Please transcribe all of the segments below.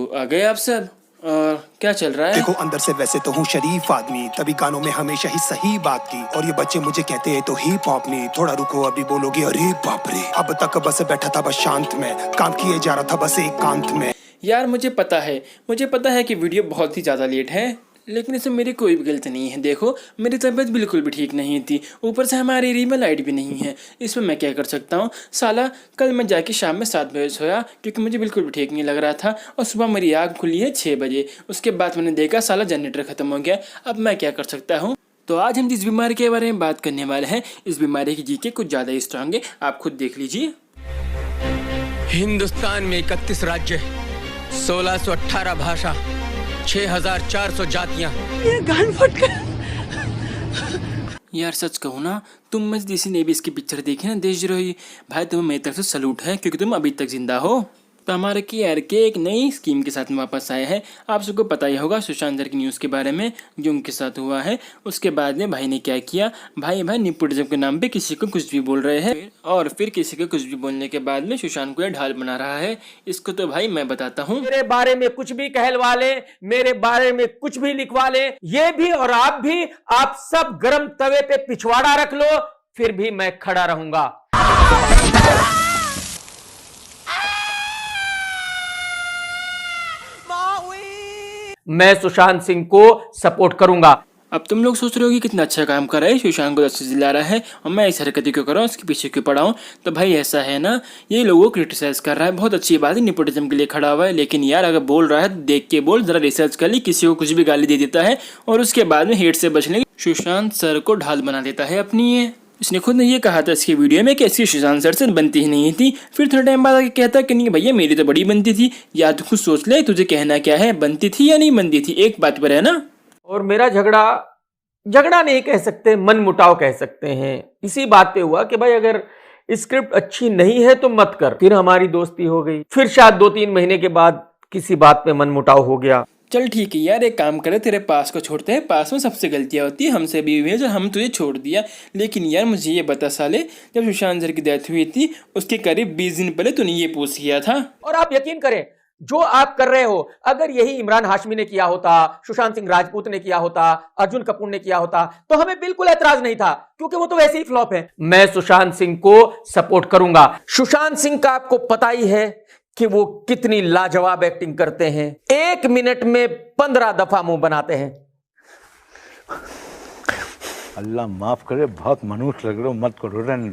आ गए आप सब। और क्या चल रहा है? देखो अंदर से वैसे तो हूँ शरीफ आदमी, तभी गानों में हमेशा ही सही बात की। और ये बच्चे मुझे कहते हैं तो हिप हॉप नहीं, थोड़ा रुको अभी बोलोगे अरे बाप रे। अब तक बस बैठा था बस शांत में, काम किए जा रहा था बस एकांत में। यार मुझे पता है कि वीडियो बहुत ही ज़्यादा लेट है, लेकिन इसमें मेरी कोई भी गलती नहीं है। देखो मेरी तबीयत बिल्कुल भी ठीक नहीं थी, ऊपर से हमारी रीमेल आईडी भी नहीं है। इसमें मैं क्या कर सकता हूँ साला। कल मैं जाके शाम में 7 बजे सोया क्योंकि मुझे बिल्कुल भी ठीक नहीं लग रहा था, और सुबह मेरी आँख खुली है 6 बजे। उसके बाद मैंने देखा साला जनरेटर ख़त्म हो गया। अब मैं क्या कर सकता हूँ? तो आज हम जिस बीमारी के बारे में बात करने वाले हैं, इस बीमारी की जीके कुछ ज़्यादा ही स्ट्रांग है, आप खुद देख लीजिए। हिंदुस्तान में 31 राज्य, 1618 भाषा, 6400 जातियां। ये गान फट गया। यार सच कहूँ ना, तुम में किसी ने भी इसकी पिक्चर देखी ना देशद्रोही, भाई तुम्हें मेरी तरफ से सलूट है क्योंकि तुम अभी तक जिंदा हो। तो हमारे KR के एक नई स्कीम के साथ में वापस आए हैं। आप सबको पता ही होगा सुशांत की न्यूज़ के बारे में जो उनके साथ हुआ है। उसके बाद में भाई ने क्या किया, भाई नेपोटिज्म के नाम पे किसी को कुछ भी बोल रहे हैं, और फिर किसी को कुछ भी बोलने के बाद में सुशांत को यह ढाल बना रहा है। इसको तो भाई मैं बताता हूँ। मेरे बारे में कुछ भी कहलवा ले, मेरे बारे में कुछ भी लिखवा ले, ये भी और आप भी, आप सब गरम तवे पे पिछवाड़ा रख लो, फिर भी मैं खड़ा रहूंगा। मैं सुशांत सिंह को सपोर्ट करूंगा। अब तुम लोग सोच रहे हो कि कितना अच्छा काम कर रहा है, सुशांत को 10 दिला रहा है और मैं इस हरकत क्यों कर रहा हूँ, उसके पीछे क्यों पड़ा हूँ। तो भाई ऐसा है ना, ये लोगों को क्रिटिसाइज कर रहा है, बहुत अच्छी बात है, नेपोटिज्म के लिए खड़ा हुआ है। लेकिन यार अगर बोल रहा है तो देख के बोल, जरा रिसर्च कर ली। किसी को कुछ भी गाली दे देता है और उसके बाद में हेट से बचने सुशांत सर को ढाल बना देता है अपनी। ये उसने खुद ने ये कहा था इसकी वीडियो में कि इसकी सुशांत सर से बनती ही नहीं थी। फिर थोड़ा टाइम बाद आके कहता कि नहीं भैया मेरी तो बड़ी बनती थी। यार तू खुद सोच ले, तुझे कहना क्या है, बनती थी या नहीं बनती थी, एक बात पर है ना। और मेरा झगड़ा नहीं कह सकते, मन मुटाव कह सकते हैं। इसी बात पे हुआ कि भाई अगर स्क्रिप्ट अच्छी नहीं है तो मत कर। फिर हमारी दोस्ती हो गई, फिर शायद 2-3 महीने के बाद किसी बात पे मन मुटाव हो गया। चल ठीक है यार, एक काम करे, तेरे पास को छोड़ते हैं। पास में सबसे गलतियां होती है, हमसे भी हुई है जो हम तुझे छोड़ दिया। लेकिन यार मुझे ये बता साले, जब सुशांत सर की डेथ हुई थी उसके करीब 20 दिन पहले तूने ये पोस्ट किया था। और आप यकीन करें, जो आप कर रहे हो, अगर यही इमरान हाशमी ने किया होता, सुशांत सिंह राजपूत ने किया होता, अर्जुन कपूर ने किया होता, तो हमें बिल्कुल ऐतराज नहीं था, क्योंकि वो तो वैसे ही फ्लॉप है। मैं सुशांत सिंह को सपोर्ट करूंगा। सुशांत सिंह का आपको पता ही है कि वो कितनी लाजवाब एक्टिंग करते हैं। 1 मिनट में 15 दफा मुंह बनाते हैं। अल्लाह माफ करे, बहुत मनुष्य लग रहे हो, मत करो, रहने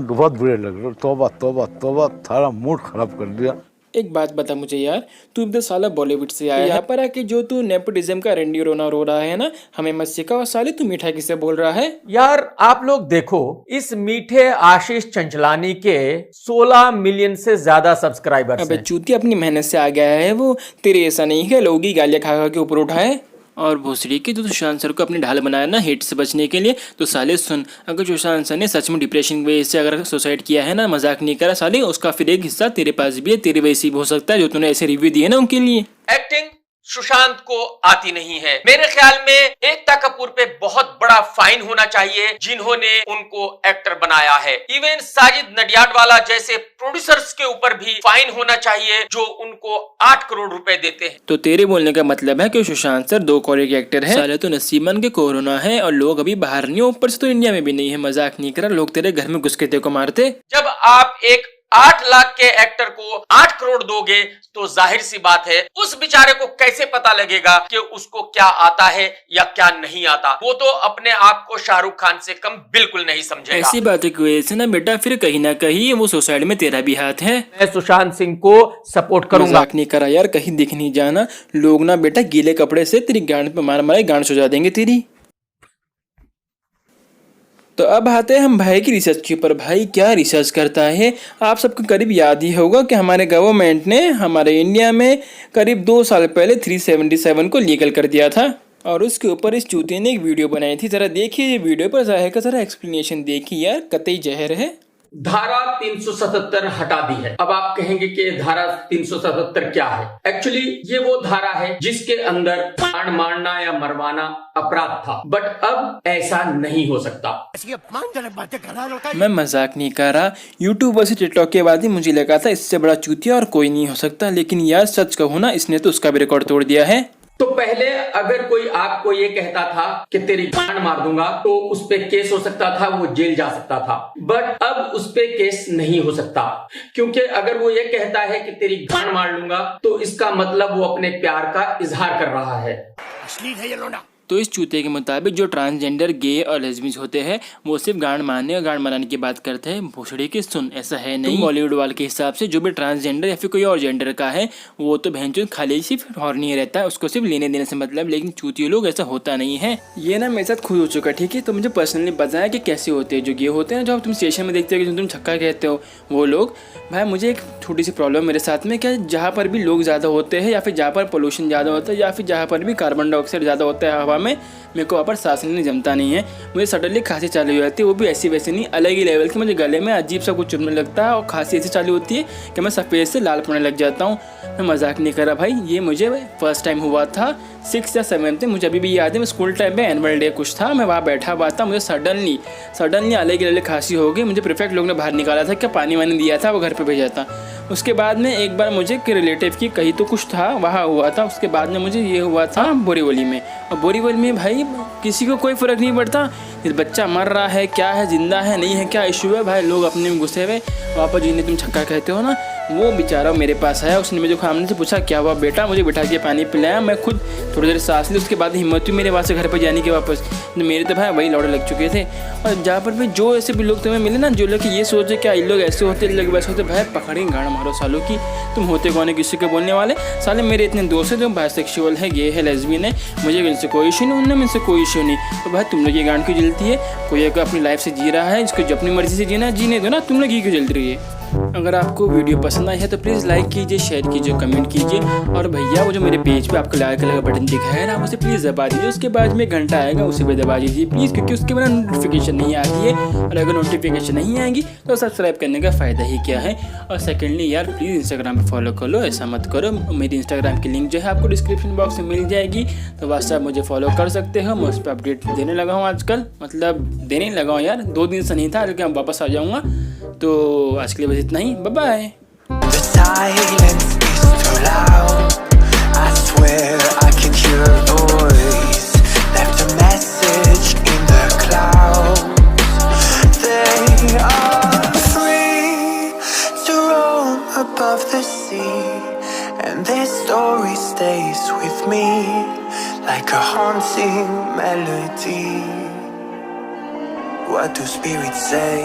दो, बहुत बुरे लग रहे हो। तौबा तौबा तौबा, थारा मूड खराब कर दिया। एक बात बता मुझे यार, तू इधर साला बॉलीवुड से आया, यहाँ पर आके जो तू नेपोटिज्म का रंडी रोना रो रहा है ना, हमें मत सिखा। और साले तू मीठा किससे बोल रहा है? यार आप लोग देखो, इस मीठे आशीष चंचलानी के 16 मिलियन से ज्यादा सब्सक्राइबर्स हैं। अबे चूती, अपनी मेहनत से आ गया है वो, तेरे ऐसा नहीं है लोग ही गालियाँ खा खा के ऊपर उठाए। और भोसड़ी के जो सुशांत सर को अपनी ढाल बनाया ना हेट से बचने के लिए, तो साले सुन, अगर सुशांत सर ने सच में डिप्रेशन की वजह से अगर सुसाइड किया है ना, मजाक नहीं करा साले, उसका फिर एक हिस्सा तेरे पास भी है, तेरे वैसे भी हो सकता है जो तूने ऐसे रिव्यू दिए ना उनके लिए। एक्टिंग सुशांत को आती नहीं है। मेरे ख्याल में एकता कपूर पे बहुत बड़ा फाइन होना चाहिए जिन्होंने उनको एक्टर बनाया है। इवन साजिद नडियाडवाला जैसे प्रोड्यूसर्स के ऊपर भी फाइन होना चाहिए जो उनको 8 करोड़ रुपए देते हैं। तो तेरे बोलने का मतलब है कि सुशांत सर 2 करोड़ के एक्टर है। साले तो नसीबन के कोरोना है और लोग अभी बाहर नहीं, ऊपर से तो इंडिया में भी नहीं है। मजाक नहीं करा, लोग तेरे घर में घुस के तेरे को मारते। जब आप एक 8 लाख के एक्टर को 8 करोड़ दोगे तो जाहिर सी बात है उस बेचारे को कैसे पता लगेगा कि उसको क्या आता है या क्या नहीं आता। वो तो अपने आप को शाहरुख खान से कम बिल्कुल नहीं समझेगा। ऐसी बातें की वजह से ना बेटा, फिर कहीं ना कहीं वो सुसाइड में तेरा भी हाथ है। मैं सुशांत सिंह को सपोर्ट करूंगा। मजाक नहीं करा यार, कहीं दिख नहीं जाना। लोग ना बेटा गीले कपड़े से तेरी गांड पे मार मारे गांड सुझा देंगे तेरी। तो अब आते हैं हम भाई की रिसर्च के ऊपर। भाई क्या रिसर्च करता है, आप सबको करीब याद ही होगा कि हमारे गवर्नमेंट ने हमारे इंडिया में करीब 2 साल पहले 377 को लीगल कर दिया था। और उसके ऊपर इस चूतिया ने एक वीडियो बनाई थी, जरा देखिए ये वीडियो पर जाहिर का जरा एक्सप्लेनेशन देखिए यार, कतई जहर है। धारा 377 हटा दी है। अब आप कहेंगे कि धारा 377 क्या है? एक्चुअली ये वो धारा है जिसके अंदर प्राण मारना या मरवाना अपराध था, बट अब ऐसा नहीं हो सकता। मैं मजाक नहीं कर रहा। यूट्यूब से टिकटॉक के बाद ही मुझे लगा था इससे बड़ा चूतिया और कोई नहीं हो सकता, लेकिन यार सच कहूँ ना, इसने तो उसका भी रिकॉर्ड तोड़ दिया है। तो पहले अगर कोई आपको ये कहता था कि तेरी जान मार दूंगा तो उस पे केस हो सकता था, वो जेल जा सकता था, बट अब उस पे केस नहीं हो सकता, क्योंकि अगर वो ये कहता है कि तेरी जान मार लूंगा तो इसका मतलब वो अपने प्यार का इजहार कर रहा है। असली है ये लोना। तो इस चूते के मुताबिक जो ट्रांसजेंडर, गे और लेस्बियंस होते हैं वो सिर्फ गांड मारने और गांड मराने की बात करते हैं। भोसड़ी की सुन, ऐसा है नहीं। बॉलीवुड वाले के हिसाब से जो भी ट्रांसजेंडर या फिर कोई और जेंडर का है वो तो बहनचोद खाली सिर्फ हॉर्नी रहता है, उसको सिर्फ लेने देने से मतलब। लेकिन चूतियों लोग ऐसा होता नहीं है। ये ना मेरे साथ खुद हो चुका, ठीक है। तो मुझे पर्सनली बताया कि कैसे होते हैं जो गे होते हैं, जो तुम स्टेशन में देखते हो कि तुम छक्का कहते हो वो लोग। भाई मुझे एक छोटी सी प्रॉब्लम मेरे साथ में, क्या जहाँ पर भी लोग ज़्यादा होते हैं या फिर जहाँ पर पोल्यूशन ज़्यादा होता है या फिर जहाँ पर भी कार्बन डाइऑक्साइड ज़्यादा होता है हवा में, मेरे को वहाँ पर सांस लेने जमता नहीं है। मुझे सडनली खांसी चालू हो जाती है, वो भी ऐसी वैसी नहीं, अलग ही लेवल की। मुझे गले में अजीब सा कुछ चुभने लगता है और खांसी ऐसी चालू होती है कि मैं सफ़ेद से लाल पड़ने लग जाता हूँ। मैं मजाक नहीं कर रहा भाई, ये मुझे फर्स्ट टाइम हुआ था 6 या 7 थे। मुझे अभी भी याद है, मैं स्कूल टाइम में एनुअल डे कुछ था, मैं वहाँ बैठा हुआ था, मुझे सडनली अलग ही अलग खांसी हो गई। मुझे प्रीफेक्ट लोग ने बाहर निकाला था, क्या पानी वानी दिया था, वो घर पे भेजा था। उसके बाद में एक बार मुझे रिलेटिव की कहीं तो कुछ था वहाँ हुआ था। उसके बाद में मुझे ये हुआ था बोरीवली में। और बोरीवली में भाई किसी को कोई फ़र्क नहीं पड़ता, इस बच्चा मर रहा है क्या है, जिंदा है नहीं है, क्या इशू है भाई, लोग अपने में घुसे हुए। वापस जिन्हें तुम छक्का कहते हो ना, वो बेचारा मेरे पास आया, उसने मुझे सामने से पूछा क्या हुआ बेटा, मुझे बिठा के पानी पिलाया। मैं खुद थोड़ी देर सांस ली, उसके बाद हिम्मत हुई मेरे वहाँ से घर पर जाने के वापस। मेरे तो भाई वही लौड़े लग चुके थे। और जहाँ पर भी जो ऐसे भी लोग तुम्हें मिले ना, जो लोग ये सोचे क्या ये लोग ऐसे होते लोग वैसे होते, भाई पकड़ेंगे गाड़ मारो सालों की। तुम होते कौन है किसी के बोलने वाले? साले मेरे इतने दोस्त हैं जो बाइसेक्सुअल है, गे है, लेस्बियन है, मुझे इनसे कोई इशू नहीं, उनमें इनसे कोई इशू नहीं। तो भाई तुम लोग ये गांड क्यों जलती है? कोई अगर अपनी लाइफ से जी रहा है, इसको जो अपनी मर्जी से जीना है जीने दो ना, तुम लोग ये क्यों जल रही है? अगर आपको वीडियो पसंद आई है तो प्लीज़ लाइक कीजिए, शेयर कीजिए, कमेंट कीजिए। और भैया वो जो मेरे पेज पे आपको लाल कलर का बटन दिखा है ना, उसे प्लीज़ दबा दीजिए। उसके बाद में घंटा आएगा, उसे भी दबा दीजिए प्लीज़, क्योंकि उसके बिना नोटिफिकेशन नहीं आती है। और अगर नोटिफिकेशन नहीं आएगी तो सब्सक्राइब करने का फ़ायदा ही क्या है। और सेकेंडली यार प्लीज़ इंस्टाग्राम पर फॉलो कर लो, ऐसा मत करो। मेरी इंस्टाग्राम की लिंक जो है आपको डिस्क्रिप्शन बॉक्स में मिल जाएगी, तो बस आप मुझे फॉलो कर सकते हो। मैं उस पर अपडेट देने लगा हूँ आजकल, मतलब देने लगा हूँ यार, 2 दिन से नहीं था, लेकिन अब वापस आ जाऊँगा। तो आज के लिए बस इतना ही, bye bye. The silence is too loud. I swear I can hear a voice. Left a message in the clouds. They are free to roam above the sea, and their story stays with me like a haunting melody. What do spirits say?